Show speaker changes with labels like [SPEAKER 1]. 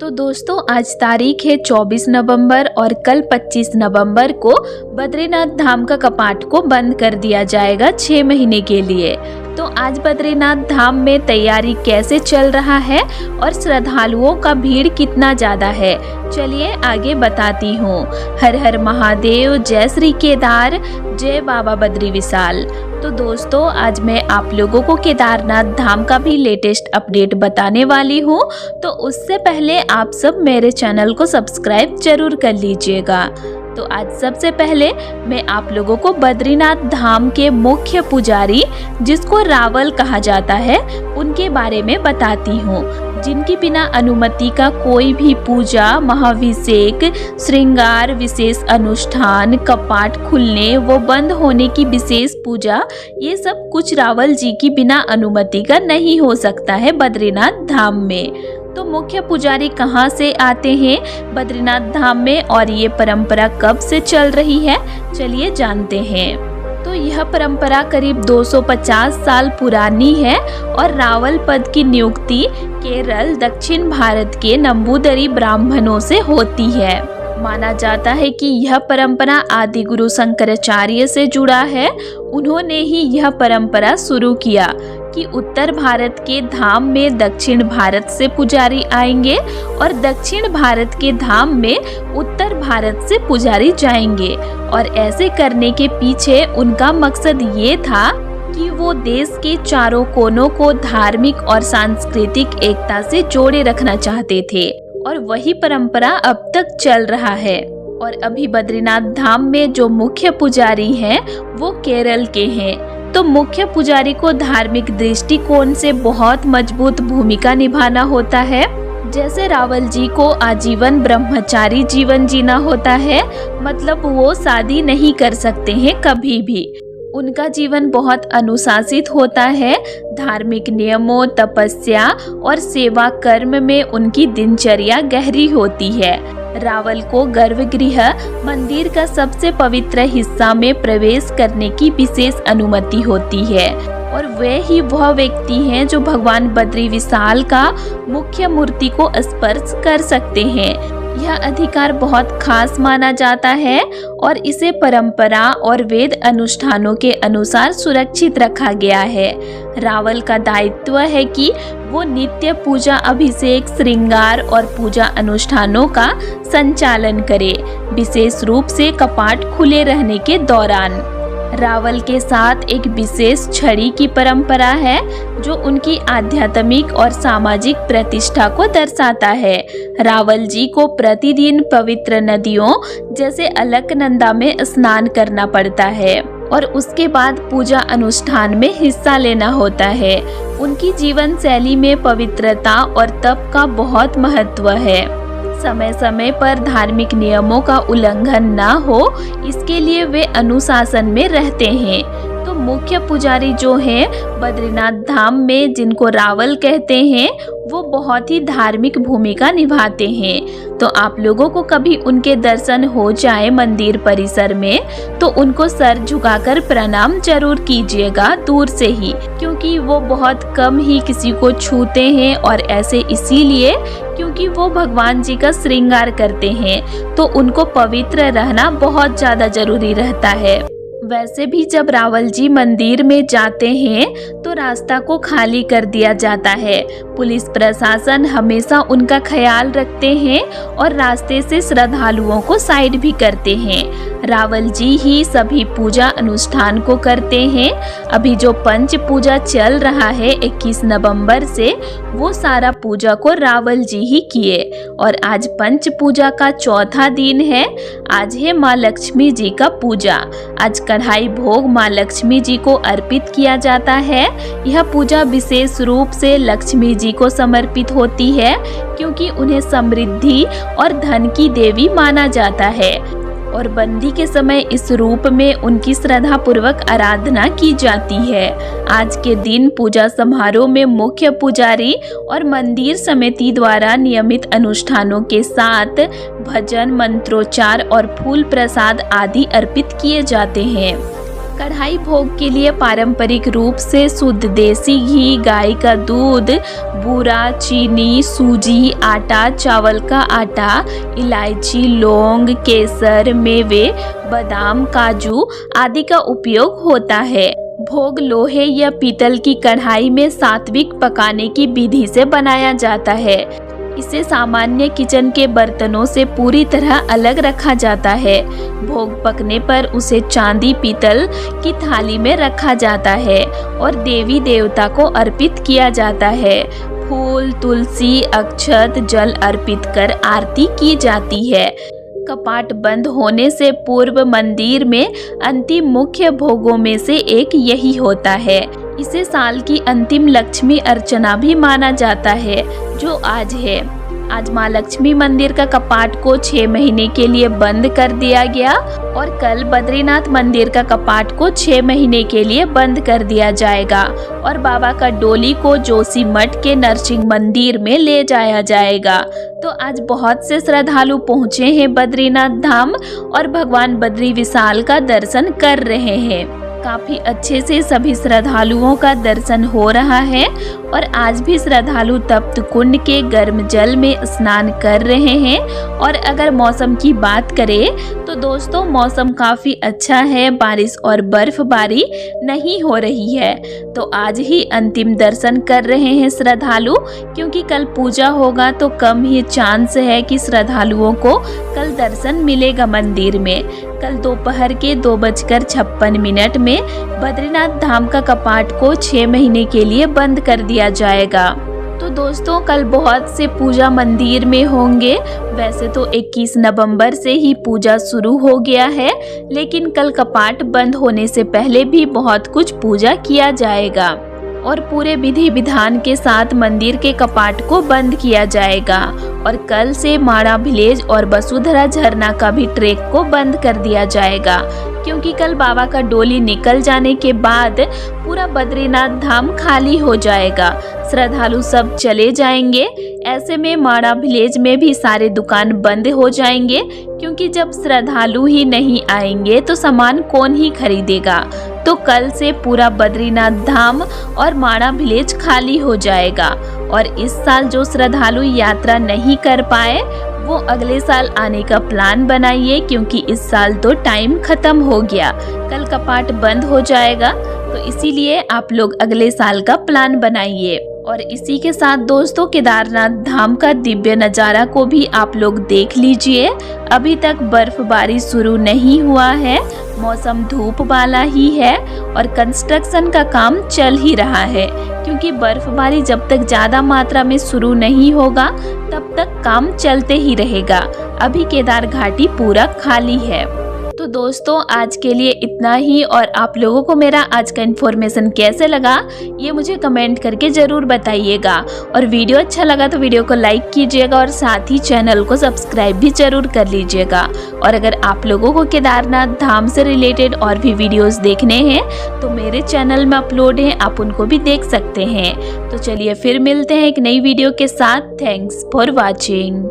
[SPEAKER 1] तो दोस्तों आज तारीख है 24 नवंबर और कल 25 नवंबर को बद्रीनाथ धाम का कपाट को बंद कर दिया जाएगा 6 महीने के लिए। तो आज बद्रीनाथ धाम में तैयारी कैसे चल रहा है और श्रद्धालुओं का भीड़ कितना ज्यादा है, चलिए आगे बताती हूँ। हर हर महादेव, जय श्री केदार, जय बाबा बद्री विशाल। तो दोस्तों आज मैं आप लोगों को केदारनाथ धाम का भी लेटेस्ट अपडेट बताने वाली हूँ। तो उससे पहले आप सब मेरे चैनल को सब्सक्राइब जरूर कर लीजिएगा। तो आज सबसे पहले मैं आप लोगों को बद्रीनाथ धाम के मुख्य पुजारी, जिसको रावल कहा जाता है, उनके बारे में बताती हूँ, जिनकी बिना अनुमति का कोई भी पूजा, महाभिषेक, श्रृंगार, विशेष अनुष्ठान, कपाट खुलने व बंद होने की विशेष पूजा, ये सब कुछ रावल जी की बिना अनुमति का नहीं हो सकता है बद्रीनाथ धाम में। तो मुख्य पुजारी कहाँ से आते हैं बद्रीनाथ धाम में और ये परंपरा कब से चल रही है, चलिए जानते हैं। तो यह परंपरा करीब 250 साल पुरानी है और रावल पद की नियुक्ति केरल, दक्षिण भारत के नंबूदरी ब्राह्मणों से होती है। माना जाता है कि यह परंपरा आदि गुरु शंकराचार्य से जुड़ा है। उन्होंने ही यह परंपरा शुरू किया कि उत्तर भारत के धाम में दक्षिण भारत से पुजारी आएंगे और दक्षिण भारत के धाम में उत्तर भारत से पुजारी जाएंगे। और ऐसे करने के पीछे उनका मकसद ये था कि वो देश के चारों कोनों को धार्मिक और सांस्कृतिक एकता से जोड़े रखना चाहते थे और वही परंपरा अब तक चल रहा है। और अभी बद्रीनाथ धाम में जो मुख्य पुजारी हैं वो केरल के हैं। तो मुख्य पुजारी को धार्मिक दृष्टिकोण से बहुत मजबूत भूमिका निभाना होता है। जैसे रावल जी को आजीवन ब्रह्मचारी जीवन जीना होता है, मतलब वो शादी नहीं कर सकते हैं कभी भी। उनका जीवन बहुत अनुशासित होता है। धार्मिक नियमों, तपस्या और सेवा कर्म में उनकी दिनचर्या गहरी होती है। रावल को गर्भगृह, मंदिर का सबसे पवित्र हिस्सा में प्रवेश करने की विशेष अनुमति होती है और वे ही वह व्यक्ति हैं जो भगवान बद्री विशाल का मुख्य मूर्ति को स्पर्श कर सकते हैं। यह अधिकार बहुत खास माना जाता है और इसे परंपरा और वेद अनुष्ठानों के अनुसार सुरक्षित रखा गया है। रावल का दायित्व है कि वो नित्य पूजा, अभिषेक, श्रृंगार और पूजा अनुष्ठानों का संचालन करे, विशेष रूप से कपाट खुले रहने के दौरान। रावल के साथ एक विशेष छड़ी की परंपरा है जो उनकी आध्यात्मिक और सामाजिक प्रतिष्ठा को दर्शाता है। रावल जी को प्रतिदिन पवित्र नदियों जैसे अलकनंदा में स्नान करना पड़ता है और उसके बाद पूजा अनुष्ठान में हिस्सा लेना होता है। उनकी जीवन शैली में पवित्रता और तप का बहुत महत्व है। समय समय पर धार्मिक नियमों का उल्लंघन ना हो, इसके लिए वे अनुशासन में रहते हैं। तो मुख्य पुजारी जो हैं बद्रीनाथ धाम में, जिनको रावल कहते हैं, वो बहुत ही धार्मिक भूमिका निभाते हैं। तो आप लोगों को कभी उनके दर्शन हो जाए मंदिर परिसर में तो उनको सर झुकाकर प्रणाम जरूर कीजिएगा दूर से ही, क्योंकि वो बहुत कम ही किसी को छूते हैं और ऐसे इसीलिए क्योंकि वो भगवान जी का श्रृंगार करते हैं। तो उनको पवित्र रहना बहुत ज्यादा जरूरी रहता है। वैसे भी जब रावल जी मंदिर में जाते हैं तो रास्ता को खाली कर दिया जाता है। पुलिस प्रशासन हमेशा उनका ख्याल रखते हैं और रास्ते से श्रद्धालुओं को साइड भी करते हैं। रावल जी ही सभी पूजा अनुष्ठान को करते हैं। अभी जो पंच पूजा चल रहा है 21 नवंबर से, वो सारा पूजा को रावल जी ही किए और आज पंच पूजा का चौथा दिन है। आज है माँ लक्ष्मी जी का पूजा। आज कढ़ाई भोग माँ लक्ष्मी जी को अर्पित किया जाता है। यह पूजा विशेष रूप से लक्ष्मी जी को समर्पित होती है क्योंकि उन्हें समृद्धि और धन की देवी माना जाता है और बंदी के समय इस रूप में उनकी श्रद्धा पूर्वक आराधना की जाती है। आज के दिन पूजा समारोह में मुख्य पुजारी और मंदिर समिति द्वारा नियमित अनुष्ठानों के साथ भजन, मंत्रोच्चार और फूल प्रसाद आदि अर्पित किए जाते हैं। कढ़ाई भोग के लिए पारंपरिक रूप से शुद्ध देसी घी, गाय का दूध, बूरा, चीनी, सूजी, आटा, चावल का आटा, इलायची, लौंग, केसर, मेवे, बादाम, काजू आदि का उपयोग होता है। भोग लोहे या पीतल की कढ़ाई में सात्विक पकाने की विधि से बनाया जाता है। इसे सामान्य किचन के बर्तनों से पूरी तरह अलग रखा जाता है। भोग पकने पर उसे चांदी पीतल की थाली में रखा जाता है और देवी देवता को अर्पित किया जाता है। फूल, तुलसी, अक्षत, जल अर्पित कर आरती की जाती है। कपाट बंद होने से पूर्व मंदिर में अंतिम मुख्य भोगों में से एक यही होता है। इसे साल की अंतिम लक्ष्मी अर्चना भी माना जाता है, जो आज है। आज माँ लक्ष्मी मंदिर का कपाट को 6 महीने के लिए बंद कर दिया गया और कल बद्रीनाथ मंदिर का कपाट को 6 महीने के लिए बंद कर दिया जाएगा और बाबा का डोली को जोशीमठ के नरसिंह मंदिर में ले जाया जाएगा। तो आज बहुत से श्रद्धालु पहुँचे हैं बद्रीनाथ धाम और भगवान बद्री विशाल का दर्शन कर रहे हैं। काफी अच्छे से सभी श्रद्धालुओं का दर्शन हो रहा है और आज भी श्रद्धालु तप्त कुंड के गर्म जल में स्नान कर रहे हैं। और अगर मौसम की बात करें तो दोस्तों मौसम काफी अच्छा है, बारिश और बर्फबारी नहीं हो रही है। तो आज ही अंतिम दर्शन कर रहे हैं श्रद्धालु, क्योंकि कल पूजा होगा तो कम ही चांस है कि श्रद्धालुओं को कल दर्शन मिलेगा मंदिर में। कल दोपहर के 2:56 में बद्रीनाथ धाम का कपाट को 6 महीने के लिए बंद कर दिया जाएगा। तो दोस्तों कल बहुत से पूजा मंदिर में होंगे। वैसे तो 21 नवंबर से ही पूजा शुरू हो गया है, लेकिन कल कपाट बंद होने से पहले भी बहुत कुछ पूजा किया जाएगा और पूरे विधि विधान के साथ मंदिर के कपाट को बंद किया जाएगा। और कल से माड़ा विलेज और वसुधरा झरना का भी ट्रैक को बंद कर दिया जाएगा, क्योंकि कल बाबा का डोली निकल जाने के बाद पूरा बद्रीनाथ धाम खाली हो जाएगा, श्रद्धालु सब चले जाएंगे। ऐसे में माड़ा विलेज में भी सारे दुकान बंद हो जाएंगे, क्योंकि जब श्रद्धालु ही नहीं आएंगे तो सामान कौन ही खरीदेगा। तो कल से पूरा बद्रीनाथ धाम और माड़ा विलेज खाली हो जाएगा। और इस साल जो श्रद्धालु यात्रा नहीं कर पाए वो अगले साल आने का प्लान बनाइए, क्योंकि इस साल तो टाइम खत्म हो गया, कल कपाट बंद हो जाएगा। तो इसीलिए आप लोग अगले साल का प्लान बनाइए। और इसी के साथ दोस्तों केदारनाथ धाम का दिव्य नज़ारा को भी आप लोग देख लीजिए। अभी तक बर्फबारी शुरू नहीं हुआ है, मौसम धूप वाला ही है और कंस्ट्रक्शन का काम चल ही रहा है, क्योंकि बर्फबारी जब तक ज़्यादा मात्रा में शुरू नहीं होगा तब तक काम चलते ही रहेगा। अभी केदार घाटी पूरा खाली है। तो दोस्तों आज के लिए इतना ही, और आप लोगों को मेरा आज का इन्फॉर्मेशन कैसे लगा ये मुझे कमेंट करके ज़रूर बताइएगा। और वीडियो अच्छा लगा तो वीडियो को लाइक कीजिएगा और साथ ही चैनल को सब्सक्राइब भी ज़रूर कर लीजिएगा। और अगर आप लोगों को केदारनाथ धाम से रिलेटेड और भी वीडियोस देखने हैं तो मेरे चैनल में अपलोड हैं, आप उनको भी देख सकते हैं। तो चलिए फिर मिलते हैं एक नई वीडियो के साथ। Thanks for watching.